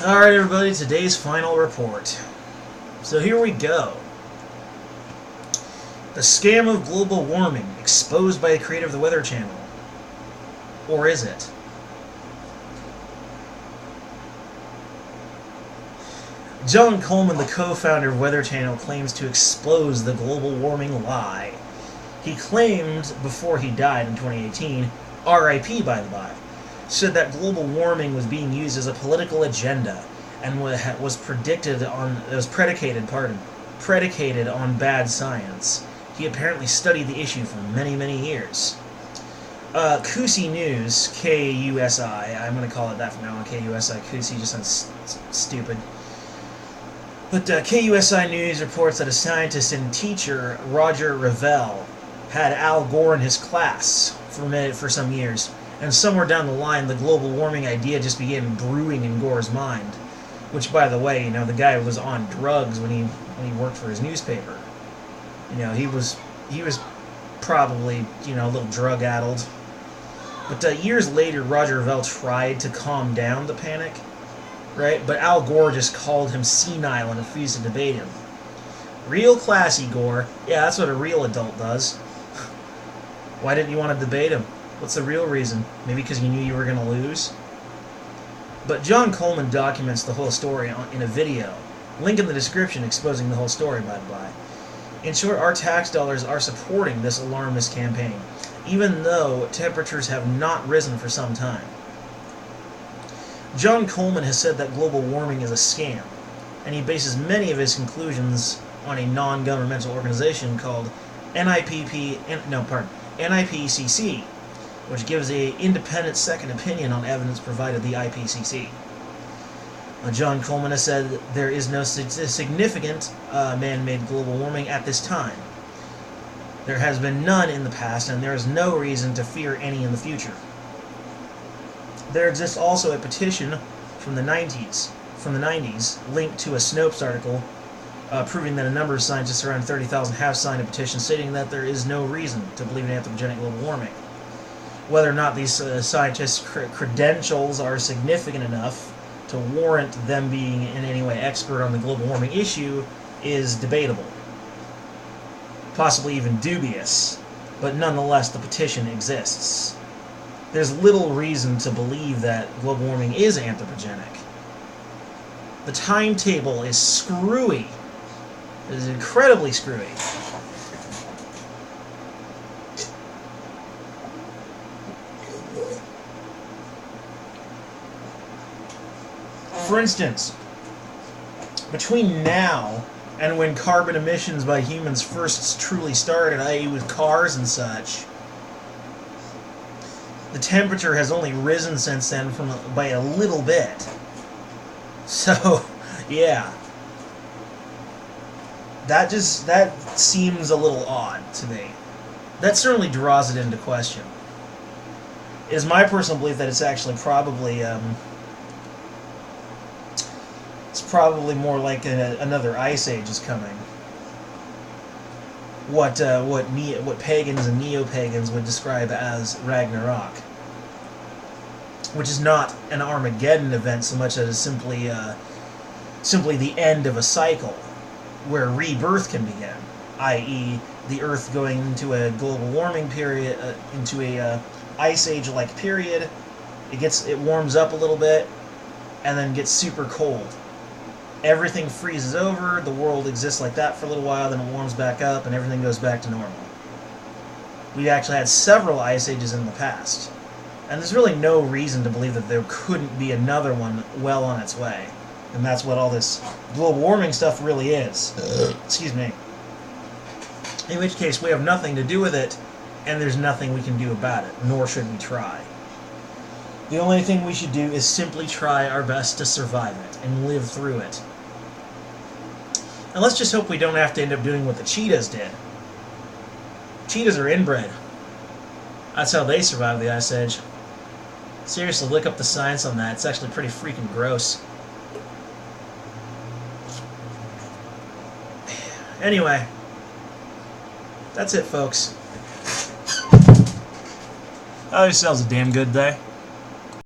Alright everybody, today's final report. So here we go. The scam of global warming, exposed by the creator of the Weather Channel. Or is it? John Coleman, the co-founder of Weather Channel, claims to expose the global warming lie. He claimed, before he died in 2018, RIP by the by, said that global warming was being used as a political agenda and was predicated on bad science. He apparently studied the issue for many, many years. Kusi News, KUSI, I'm going to call it that from now on, KUSI. Kusi just sounds stupid. But KUSI News reports that a scientist and teacher, Roger Revelle, had Al Gore in his class for some years. And somewhere down the line, the global warming idea just began brewing in Gore's mind. Which, by the way, the guy was on drugs when he worked for his newspaper. He was probably, a little drug-addled. But years later, Roger Revelle tried to calm down the panic, right? But Al Gore just called him senile and refused to debate him. Real classy, Gore. Yeah, that's what a real adult does. Why didn't you want to debate him? What's the real reason? Maybe because you knew you were going to lose? But John Coleman documents the whole story in a video. Link in the description exposing the whole story, by the way. In short, our tax dollars are supporting this alarmist campaign, even though temperatures have not risen for some time. John Coleman has said that global warming is a scam, and he bases many of his conclusions on a non-governmental organization called NIPCC, which gives an independent second opinion on evidence provided the IPCC. John Coleman has said there is no significant man-made global warming at this time. There has been none in the past, and there is no reason to fear any in the future. There exists also a petition from the 90s, linked to a Snopes article, proving that a number of scientists, around 30,000, have signed a petition stating that there is no reason to believe in anthropogenic global warming. Whether or not these scientists' credentials are significant enough to warrant them being in any way expert on the global warming issue is debatable. Possibly even dubious, but nonetheless the petition exists. There's little reason to believe that global warming is anthropogenic. The timetable is screwy. It is incredibly screwy. For instance, between now and when carbon emissions by humans first truly started, i.e. with cars and such, the temperature has only risen since then by a little bit. So, yeah. That seems a little odd to me. That certainly draws it into question. It is my personal belief that it's actually probably more like another ice age is coming. What pagans and neo-pagans would describe as Ragnarok, which is not an Armageddon event so much as simply the end of a cycle where rebirth can begin, i.e. the Earth going into a global warming period, into a ice age-like period. It warms up a little bit, and then gets super cold. Everything freezes over, the world exists like that for a little while, then it warms back up, and everything goes back to normal. We've actually had several ice ages in the past, and there's really no reason to believe that there couldn't be another one well on its way. And that's what all this global warming stuff really is. Excuse me. In which case, we have nothing to do with it, and there's nothing we can do about it, nor should we try. The only thing we should do is simply try our best to survive it and live through it. And let's just hope we don't have to end up doing what the cheetahs did. Cheetahs are inbred. That's how they survived the Ice Age. Seriously, look up the science on that. It's actually pretty freaking gross. Anyway, that's it, folks. I hope yourselves a damn good day.